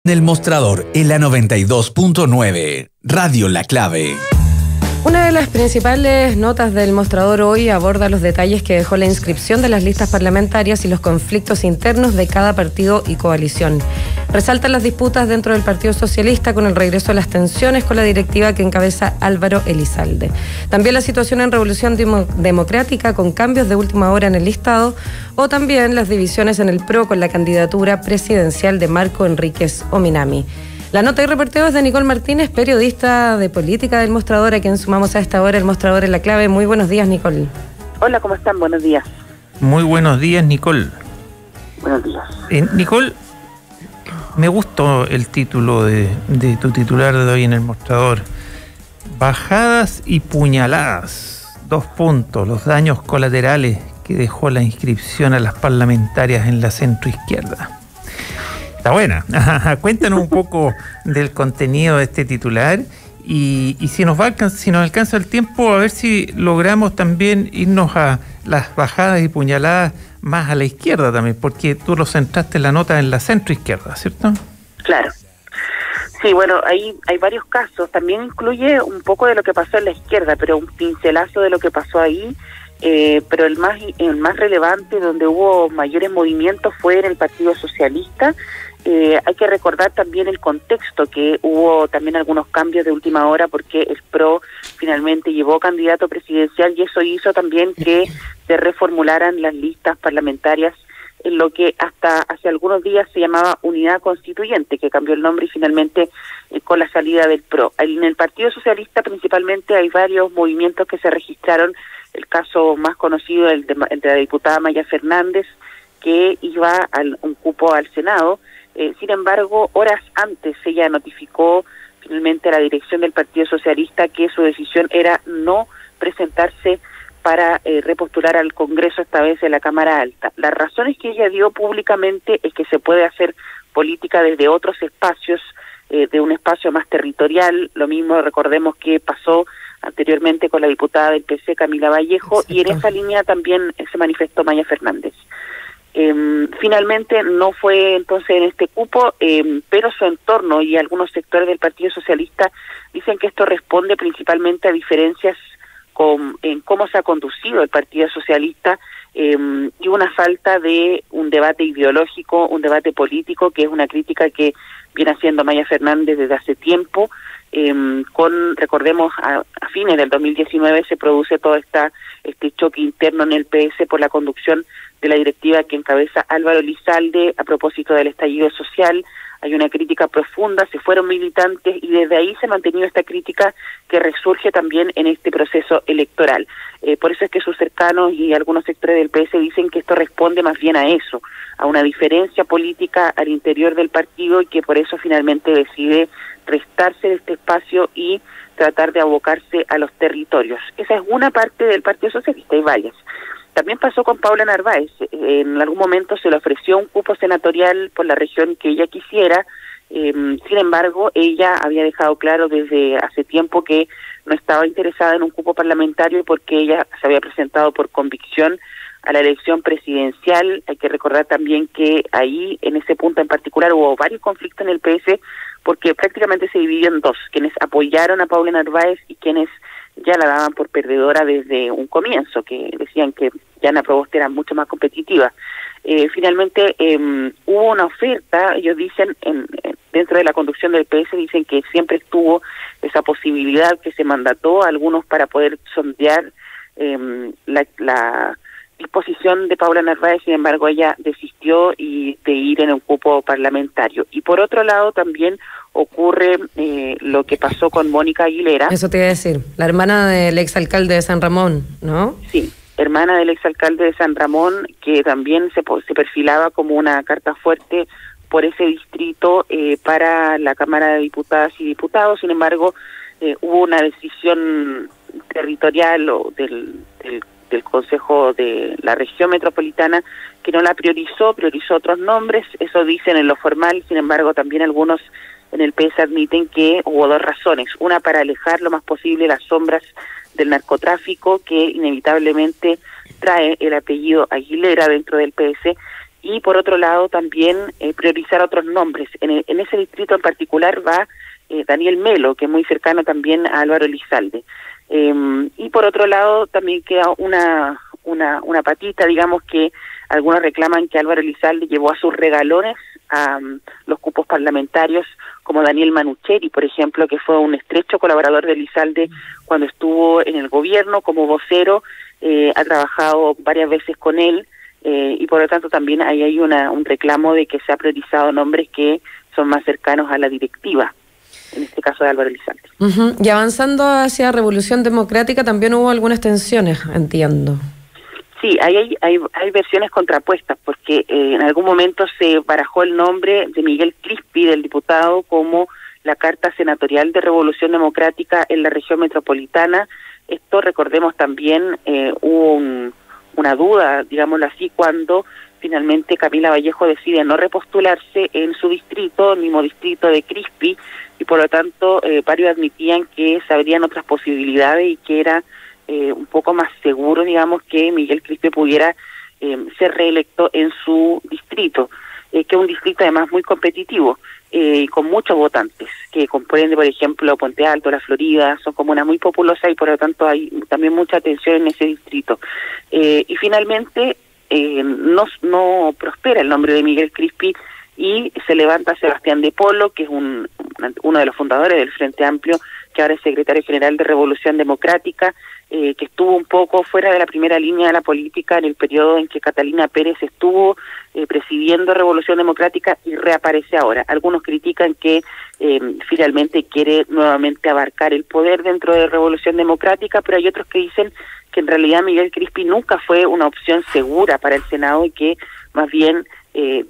El Mostrador en la 92.9, Radio La Clave. Una de las principales notas del Mostrador hoy aborda los detalles que dejó la inscripción de las listas parlamentarias y los conflictos internos de cada partido y coalición. Resaltan las disputas dentro del Partido Socialista con el regreso de las tensiones con la directiva que encabeza Álvaro Elizalde. También la situación en Revolución Democrática con cambios de última hora en el listado, o también las divisiones en el PRO con la candidatura presidencial de Marco Enríquez Ominami. La nota y reporteo es de Nicole Martínez, periodista de política del Mostrador, a quien sumamos a esta hora el Mostrador en la Clave. Muy buenos días, Nicole. Hola, ¿cómo están? Buenos días. Muy buenos días, Nicole. Buenos días. Nicole, me gustó el título de tu titular de hoy en el Mostrador. Bajadas y puñaladas. 2 puntos, los daños colaterales que dejó la inscripción a las parlamentarias en la centroizquierda. Está buena. Cuéntanos un poco del contenido de este titular y si nos alcanza el tiempo, a ver si logramos también irnos a las bajadas y puñaladas más a la izquierda también, porque tú lo centraste en la nota en la centroizquierda, ¿cierto? Claro. Sí, bueno, hay varios casos. También incluye un poco de lo que pasó en la izquierda, pero un pincelazo de lo que pasó ahí. Pero el más relevante, donde hubo mayores movimientos, fue en el Partido Socialista. Hay que recordar también el contexto, que hubo también algunos cambios de última hora porque el PRO finalmente llevó candidato presidencial y eso hizo también que se reformularan las listas parlamentarias en lo que hasta hace algunos días se llamaba Unidad Constituyente, que cambió el nombre y finalmente con la salida del PRO. En el Partido Socialista principalmente hay varios movimientos que se registraron. El caso más conocido, el de la diputada Maya Fernández, que iba a un cupo al Senado. Sin embargo, horas antes ella notificó finalmente a la dirección del Partido Socialista que su decisión era no presentarse para repostular al Congreso, esta vez en la Cámara Alta. Las razones que ella dio públicamente es que se puede hacer política desde otros espacios, de un espacio más territorial. Lo mismo recordemos que pasó anteriormente con la diputada del PC, Camila Vallejo, y en esa línea también se manifestó Maya Fernández. Finalmente no fue entonces en este cupo, pero su entorno y algunos sectores del Partido Socialista dicen que esto responde principalmente a diferencias en cómo se ha conducido el Partido Socialista y una falta de un debate ideológico, un debate político, que es una crítica que viene haciendo Maya Fernández desde hace tiempo. Recordemos, a fines del 2019 se produce todo este choque interno en el PS por la conducción de la directiva que encabeza Álvaro Elizalde a propósito del estallido social. Hay una crítica profunda, se fueron militantes y desde ahí se ha mantenido esta crítica que resurge también en este proceso electoral. Por eso es que sus cercanos y algunos sectores del PS dicen que esto responde más bien a eso, a una diferencia política al interior del partido y que por eso finalmente decide restarse de este espacio y tratar de abocarse a los territorios. Esa es una parte del Partido Socialista, hay varias. También pasó con Paula Narváez. En algún momento se le ofreció un cupo senatorial por la región que ella quisiera. Sin embargo, ella había dejado claro desde hace tiempo que no estaba interesada en un cupo parlamentario porque ella se había presentado por convicción a la elección presidencial. Hay que recordar también que ahí, en ese punto en particular, hubo varios conflictos en el PS porque prácticamente se dividió en dos: quienes apoyaron a Paula Narváez y quienes ya la daban por perdedora desde un comienzo, que decían que Yana Proboste era mucho más competitiva. Finalmente hubo una oferta, ellos dicen, dentro de la conducción del PS, dicen que siempre estuvo esa posibilidad que se mandató a algunos para poder sondear la disposición de Paula Narváez. Sin embargo, ella desistió de ir en un cupo parlamentario. Y por otro lado también ocurre lo que pasó con Mónica Aguilera. Eso te iba a decir, la hermana del exalcalde de San Ramón, ¿no? Sí, hermana del exalcalde de San Ramón, que también se perfilaba como una carta fuerte por ese distrito para la Cámara de Diputadas y Diputados. Sin embargo, hubo una decisión territorial o del Consejo de la Región Metropolitana que no la priorizó otros nombres. Eso dicen en lo formal. Sin embargo, también algunos en el PS admiten que hubo dos razones: una, para alejar lo más posible las sombras del narcotráfico, que inevitablemente trae el apellido Aguilera dentro del PS, y por otro lado también priorizar otros nombres. En ese distrito en particular va Daniel Melo, que es muy cercano también a Álvaro Elizalde. Y por otro lado también queda una patita, digamos, que algunos reclaman que Álvaro Elizalde llevó a sus regalones a los cupos parlamentarios, como Daniel Manucheri, por ejemplo, que fue un estrecho colaborador de Elizalde cuando estuvo en el gobierno como vocero, ha trabajado varias veces con él, y por lo tanto también ahí hay un reclamo de que se ha priorizado nombres que son más cercanos a la directiva, en este caso de Álvaro Elizalde. Uh-huh. Y avanzando hacia Revolución Democrática también hubo algunas tensiones, entiendo. Sí, hay versiones contrapuestas, porque en algún momento se barajó el nombre de Miguel Crispi, del diputado, como la carta senatorial de Revolución Democrática en la región metropolitana. Esto, recordemos también, hubo una duda, digámoslo así, cuando finalmente Camila Vallejo decide no repostularse en su distrito, el mismo distrito de Crispi, y por lo tanto varios admitían que se abrían otras posibilidades y que era un poco más seguro, digamos, que Miguel Crispi pudiera ser reelecto en su distrito, que es un distrito además muy competitivo, con muchos votantes, que comprende, por ejemplo, Puente Alto, La Florida, son comunas muy populosas y por lo tanto hay también mucha atención en ese distrito. Y finalmente no prospera el nombre de Miguel Crispi y se levanta Sebastián de Polo, que es uno de los fundadores del Frente Amplio, que ahora es secretario general de Revolución Democrática, que estuvo un poco fuera de la primera línea de la política en el periodo en que Catalina Pérez estuvo presidiendo Revolución Democrática y reaparece ahora. Algunos critican que finalmente quiere nuevamente abarcar el poder dentro de Revolución Democrática, pero hay otros que dicen que en realidad Miguel Crispi nunca fue una opción segura para el Senado y que más bien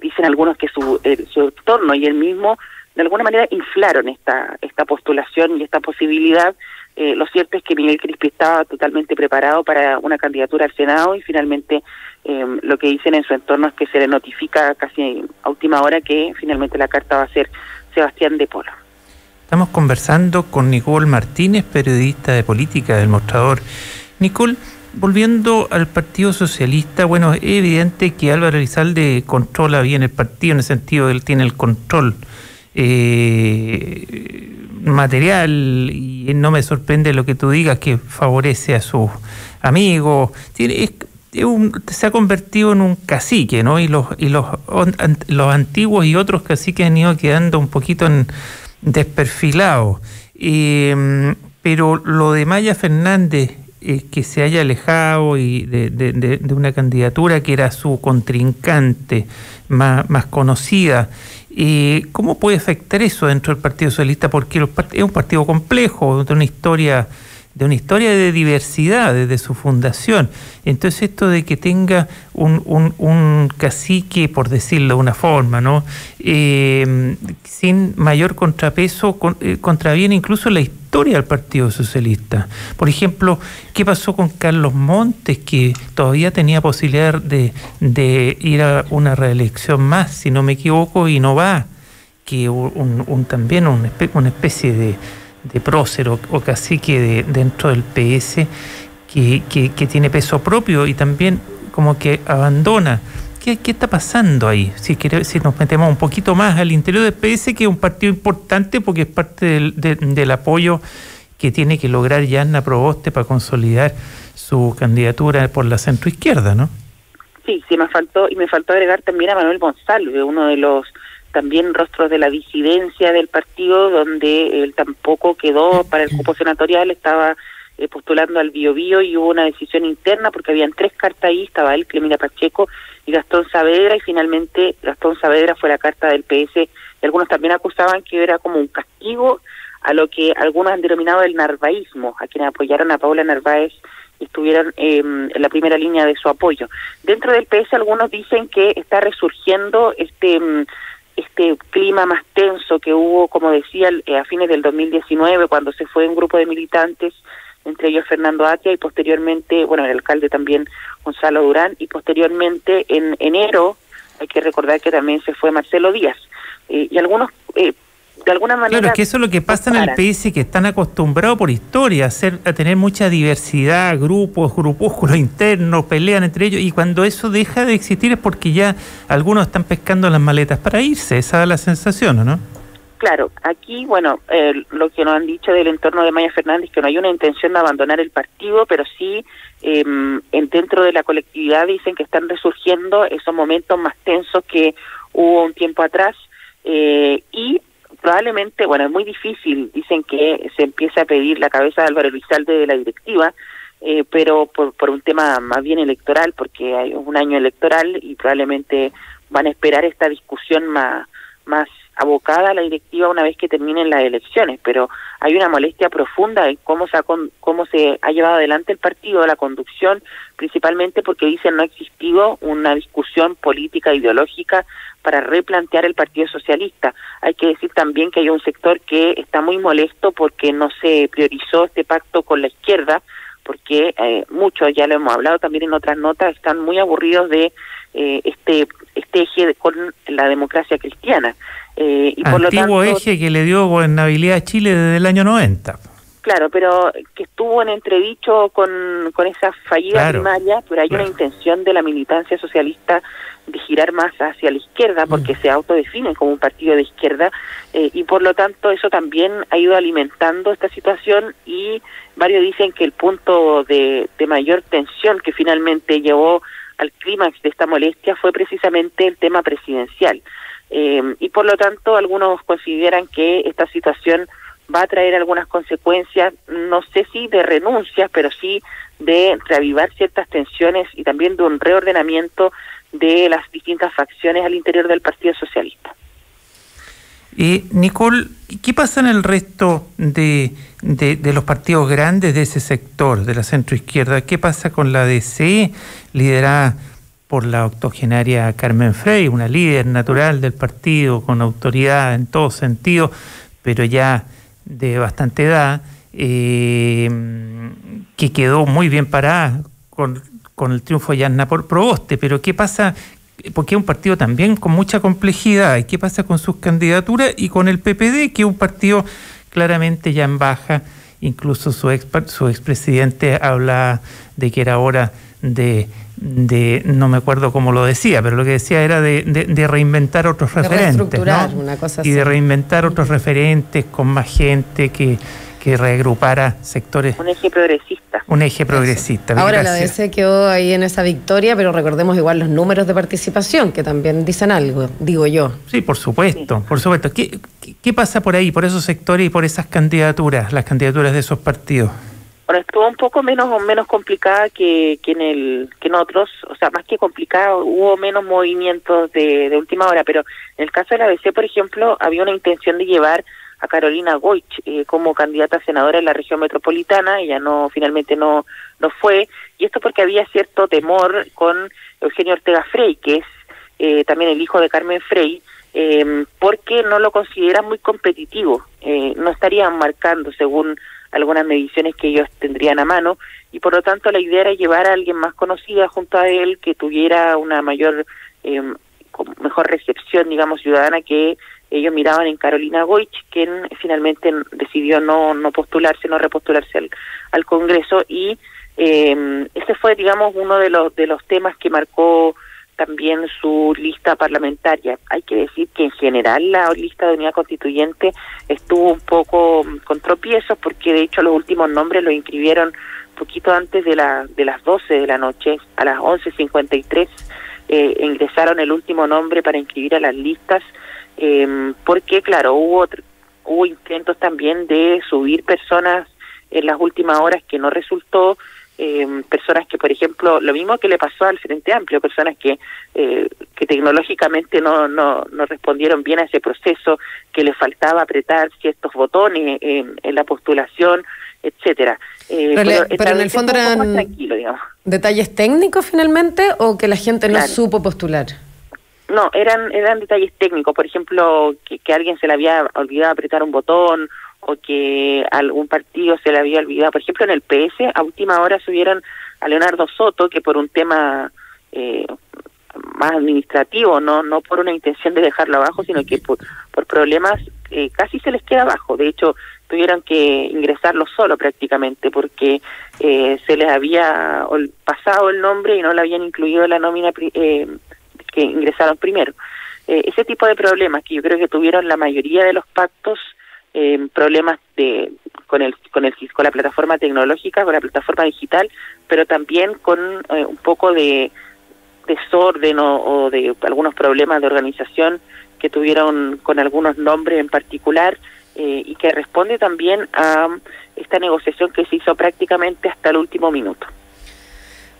dicen algunos que su entorno y él mismo de alguna manera inflaron esta postulación y esta posibilidad. Lo cierto es que Miguel Crispi estaba totalmente preparado para una candidatura al Senado y finalmente lo que dicen en su entorno es que se le notifica casi a última hora que finalmente la carta va a ser Sebastián de Polo. Estamos conversando con Nicole Martínez, periodista de política del Mostrador. Nicole, volviendo al Partido Socialista, bueno, es evidente que Álvaro Elizalde controla bien el partido, en el sentido de que él tiene el control material, y no me sorprende lo que tú digas, que favorece a sus amigos. Se ha convertido en un cacique, ¿no? Y los antiguos y otros caciques han ido quedando un poquito desperfilados. Pero lo de Maya Fernández, que se haya alejado y de una candidatura que era su contrincante más conocida, ¿cómo puede afectar eso dentro del Partido Socialista? Porque es un partido complejo, de una historia de diversidad desde su fundación. Entonces esto de que tenga un cacique, por decirlo de una forma, ¿no? Sin mayor contrapeso, contraviene incluso la historia del Partido Socialista. Por ejemplo, ¿qué pasó con Carlos Montes, que todavía tenía posibilidad de ir a una reelección más, si no me equivoco, y no va? Que también una especie de prócer o cacique dentro del PS que tiene peso propio y también como que abandona. ¿Qué está pasando ahí? Si nos metemos un poquito más al interior del PS, que es un partido importante porque es parte del apoyo que tiene que lograr Yanna Proboste para consolidar su candidatura por la centroizquierda, ¿no? Sí, me faltó agregar también a Manuel Monsalve, uno de los también rostros de la disidencia del partido, donde él tampoco quedó para el cupo senatorial, estaba postulando al Biobío y hubo una decisión interna porque habían 3 cartas ahí, estaba él, Clemila Pacheco y Gastón Saavedra, y finalmente Gastón Saavedra fue la carta del PS, y algunos también acusaban que era como un castigo a lo que algunos han denominado el narvaísmo, a quienes apoyaron a Paula Narváez y estuvieron en la primera línea de su apoyo. Dentro del PS algunos dicen que está resurgiendo este clima más tenso que hubo, como decía, a fines del 2019, cuando se fue un grupo de militantes, entre ellos Fernando Atria, y posteriormente, bueno, el alcalde también, Gonzalo Durán, y posteriormente en enero, hay que recordar que también se fue Marcelo Díaz. Y algunos de de alguna manera... Claro, es que eso es lo que pasa en el PS, que están acostumbrados por historia a tener mucha diversidad, grupúsculos internos, pelean entre ellos, y cuando eso deja de existir es porque ya algunos están pescando las maletas para irse. Esa es la sensación, ¿o no? Claro, aquí, bueno, lo que nos han dicho del entorno de Maya Fernández, que no hay una intención de abandonar el partido, pero sí dentro de la colectividad dicen que están resurgiendo esos momentos más tensos que hubo un tiempo atrás, y probablemente, bueno, es muy difícil, dicen que se empieza a pedir la cabeza de Álvaro Elizalde de la directiva, pero por un tema más bien electoral, porque hay un año electoral y probablemente van a esperar esta discusión más abocada a la directiva una vez que terminen las elecciones, pero hay una molestia profunda en cómo se ha llevado adelante el partido, la conducción, principalmente porque dicen no ha existido una discusión política, ideológica para replantear el Partido Socialista. Hay que decir también que hay un sector que está muy molesto porque no se priorizó este pacto con la izquierda, porque muchos, ya lo hemos hablado también en otras notas, están muy aburridos de este eje con la democracia cristiana. Y por antiguo lo tanto, eje que le dio gobernabilidad a Chile desde el año 90. Claro, pero que estuvo en entredicho con esa fallida primaria, pero hay una intención de la militancia socialista de girar más hacia la izquierda, porque se autodefinen como un partido de izquierda, y por lo tanto eso también ha ido alimentando esta situación, y varios dicen que el punto de mayor tensión que finalmente llevó al clímax de esta molestia fue precisamente el tema presidencial. Y por lo tanto algunos consideran que esta situación va a traer algunas consecuencias, no sé si de renuncias, pero sí de reavivar ciertas tensiones y también de un reordenamiento de las distintas facciones al interior del Partido Socialista. Nicole, ¿qué pasa en el resto de los partidos grandes de ese sector, de la centroizquierda? ¿Qué pasa con la DC, liderada por la octogenaria Carmen Frey, una líder natural del partido, con autoridad en todo sentido, pero ya de bastante edad, que quedó muy bien parada con el triunfo de Yarna Proboste? Pero ¿qué pasa? Porque es un partido también con mucha complejidad. ¿Y qué pasa con sus candidaturas y con el PPD, que es un partido claramente ya en baja? Incluso su expresidente habla de que era hora de no me acuerdo cómo lo decía, pero lo que decía era de reinventar otros referentes, ¿no? Una cosa así. Y de reinventar otros referentes con más gente que reagrupara sectores. Un eje progresista. Un eje progresista. Ahora la DC quedó ahí en esa victoria, pero recordemos igual los números de participación, que también dicen algo, digo yo. Sí, por supuesto, por supuesto. ¿Qué pasa por ahí, por esos sectores y por esas candidaturas, las candidaturas de esos partidos? Bueno, estuvo un poco menos complicada que en otros, o sea, más que complicada, hubo menos movimientos de última hora, pero en el caso de la ABC, por ejemplo, había una intención de llevar a Carolina Goich como candidata a senadora en la región metropolitana. Ella finalmente no fue, y esto porque había cierto temor con Eugenio Ortega Frey, que es también el hijo de Carmen Frey, porque no lo consideran muy competitivo, no estarían marcando según algunas mediciones que ellos tendrían a mano, y por lo tanto la idea era llevar a alguien más conocida junto a él, que tuviera una mejor recepción, digamos, ciudadana, que ellos miraban en Carolina Goich, quien finalmente decidió no repostularse al Congreso, y ese fue, digamos, uno de los temas que marcó también su lista parlamentaria. Hay que decir que en general la lista de unidad constituyente estuvo un poco con tropiezos, porque de hecho los últimos nombres los inscribieron poquito antes de las 12 de la noche, a las 11:53 ingresaron el último nombre para inscribir a las listas, porque claro, hubo intentos también de subir personas en las últimas horas que no resultó, personas que, por ejemplo, lo mismo que le pasó al Frente Amplio, personas que tecnológicamente no respondieron bien a ese proceso, que les faltaba apretar ciertos botones en la postulación, etcétera. Pero en el fondo eran detalles técnicos finalmente, o que la gente no supo postular. No, eran detalles técnicos, por ejemplo, que a alguien se le había olvidado apretar un botón, o que algún partido se le había olvidado. Por ejemplo, en el PS, a última hora subieron a Leonardo Soto, que por un tema más administrativo, no por una intención de dejarlo abajo, sino que por problemas casi se les queda abajo. De hecho, tuvieron que ingresarlo solo prácticamente porque se les había pasado el nombre y no lo habían incluido en la nómina que ingresaron primero. Ese tipo de problemas que yo creo que tuvieron la mayoría de los pactos, problemas con la plataforma tecnológica, con la plataforma digital, pero también con un poco de desorden o de algunos problemas de organización que tuvieron con algunos nombres en particular, y que responde también a esta negociación que se hizo prácticamente hasta el último minuto.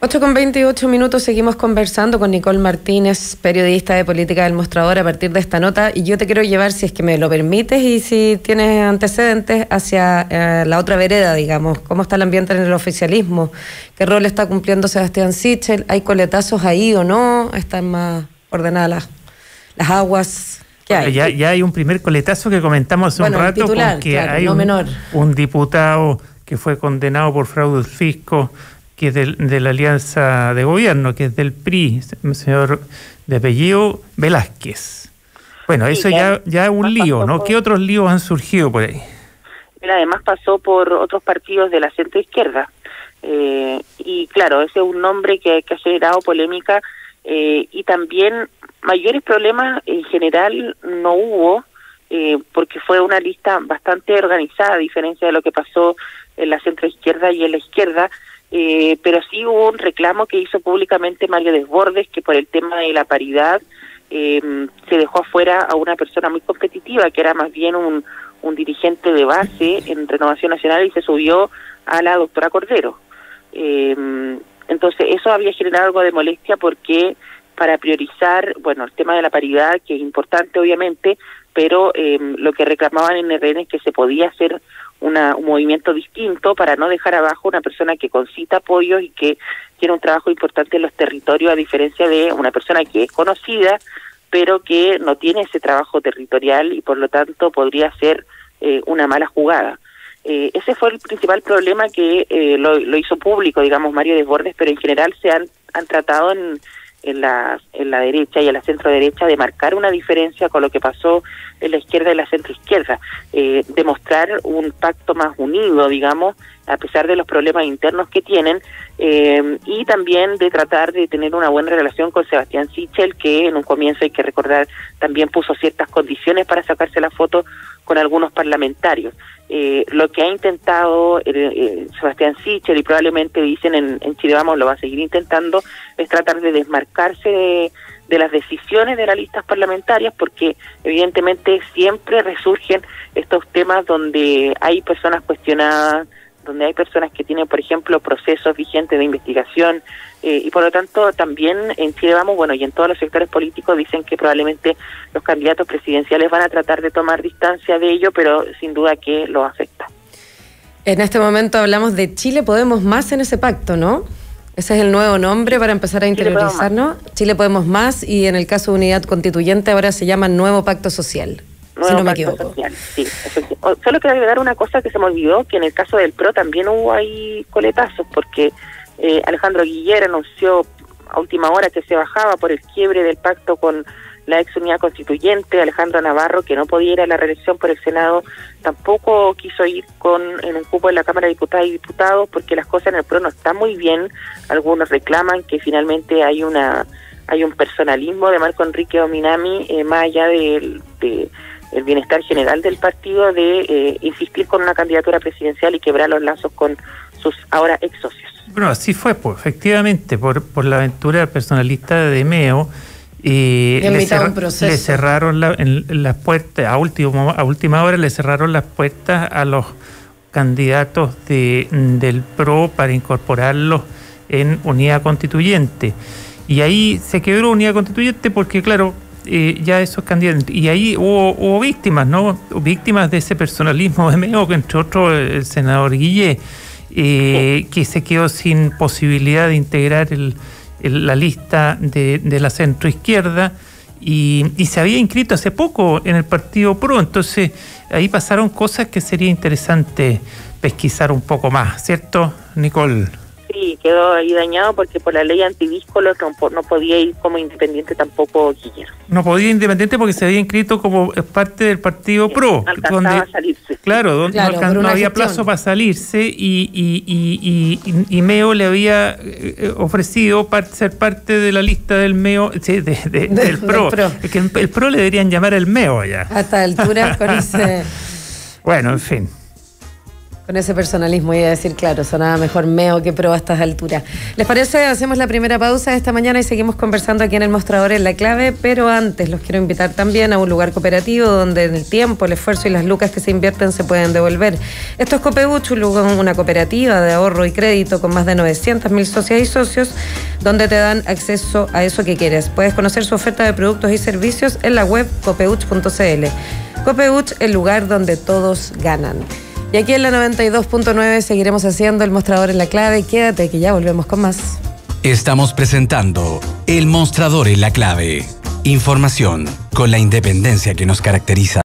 8:28, seguimos conversando con Nicole Martínez, periodista de Política del Mostrador, a partir de esta nota, y yo te quiero llevar, si es que me lo permites y si tienes antecedentes, hacia la otra vereda, digamos. ¿Cómo está el ambiente en el oficialismo? ¿Qué rol está cumpliendo Sebastián Sichel? ¿Hay coletazos ahí o no? ¿Están más ordenadas las aguas? Ya hay un primer coletazo que comentamos hace un rato, titular, porque claro, hay no un diputado que fue condenado por fraude al fisco, que es de la alianza de gobierno, que es del PRI, un señor de apellido Velázquez. Bueno, sí, eso ya es un lío, ¿no? ¿Qué otros líos han surgido por ahí? Él además pasó por otros partidos de la centroizquierda. Y claro, ese es un nombre que ha generado polémica, y también mayores problemas en general no hubo, porque fue una lista bastante organizada, a diferencia de lo que pasó en la centroizquierda y en la izquierda. Pero sí hubo un reclamo que hizo públicamente Mario Desbordes, que por el tema de la paridad se dejó afuera a una persona muy competitiva, que era más bien un dirigente de base en Renovación Nacional, y se subió a la doctora Cordero. Entonces eso había generado algo de molestia, porque para priorizar, bueno, el tema de la paridad, que es importante obviamente, pero lo que reclamaban en RN es que se podía hacer un movimiento distinto para no dejar abajo una persona que concita apoyos y que tiene un trabajo importante en los territorios, a diferencia de una persona que es conocida, pero que no tiene ese trabajo territorial y por lo tanto podría ser una mala jugada. Ese fue el principal problema que lo hizo público, digamos, Mario Desbordes, pero en general se han tratado en la derecha y en la centro derecha de marcar una diferencia con lo que pasó en la izquierda y la centro izquierda, demostrar un pacto más unido, digamos, a pesar de los problemas internos que tienen, y también de tratar de tener una buena relación con Sebastián Sichel, que en un comienzo, hay que recordar, también puso ciertas condiciones para sacarse la foto con algunos parlamentarios. Lo que ha intentado Sebastián Sichel, y probablemente dicen en Chile Vamos lo va a seguir intentando, es tratar de desmarcarse de las decisiones de las listas parlamentarias, porque evidentemente siempre resurgen estos temas donde hay personas cuestionadas, donde hay personas que tienen, por ejemplo, procesos vigentes de investigación, y por lo tanto también en Chile Vamos, bueno, y en todos los sectores políticos dicen que probablemente los candidatos presidenciales van a tratar de tomar distancia de ello, pero sin duda que lo afecta. En este momento hablamos de Chile Podemos Más en ese pacto, ¿no? Ese es el nuevo nombre para empezar a interiorizarnos. Chile Podemos Más, y en el caso de Unidad Constituyente ahora se llama Nuevo Pacto Social. Si no me equivoco. Social, sí. Solo quiero agregar una cosa que se me olvidó, que en el caso del PRO también hubo ahí coletazos, porque Alejandro Guiller anunció a última hora que se bajaba por el quiebre del pacto con la ex Unidad Constituyente. Alejandro Navarro, que no podía ir a la reelección por el Senado, tampoco quiso ir en un cupo en la Cámara de Diputadas y Diputados, porque las cosas en el PRO no están muy bien. Algunos reclaman que finalmente hay un personalismo de Marco Enrique Ominami, más allá del bienestar general del partido, de insistir con una candidatura presidencial y quebrar los lazos con sus ahora ex socios. Bueno, así fue, pues, efectivamente, por la aventura personalista de Meo, le cerraron las puertas, a última hora le cerraron las puertas a los candidatos del PRO para incorporarlos en Unidad Constituyente. Y ahí se quebró Unidad Constituyente porque, claro, ya esos candidatos, y ahí hubo víctimas, ¿no? Víctimas de ese personalismo de Meo, que entre otros el senador Guillé, que se quedó sin posibilidad de integrar la lista de la centroizquierda, y se había inscrito hace poco en el Partido PRO. Entonces ahí pasaron cosas que sería interesante pesquisar un poco más, ¿cierto, Nicole? Sí, quedó ahí dañado porque por la ley antidíscolos no podía ir como independiente tampoco Guillermo. No podía ir independiente porque se había inscrito como parte del partido PRO. Alcanzaba a salirse. Claro, donde no había plazo para salirse y Meo le había ofrecido ser parte de la lista del Meo, sí, del PRO. Es que el PRO le deberían llamar el Meo allá. A esta altura con ese... Bueno, en fin. Con ese personalismo, iba a decir, claro, sonaba mejor Meo que Pro a estas alturas. ¿Les parece? Hacemos la primera pausa de esta mañana y seguimos conversando aquí en el Mostrador en La Clave, pero antes los quiero invitar también a un lugar cooperativo donde el tiempo, el esfuerzo y las lucas que se invierten se pueden devolver. Esto es Copeuch, una cooperativa de ahorro y crédito con más de 900.000 socias y socios, donde te dan acceso a eso que quieres. Puedes conocer su oferta de productos y servicios en la web copeuch.cl. Copeuch, el lugar donde todos ganan. Y aquí en la 92.9 seguiremos haciendo el Mostrador en La Clave. Quédate que ya volvemos con más. Estamos presentando el Mostrador en La Clave. Información con la independencia que nos caracteriza.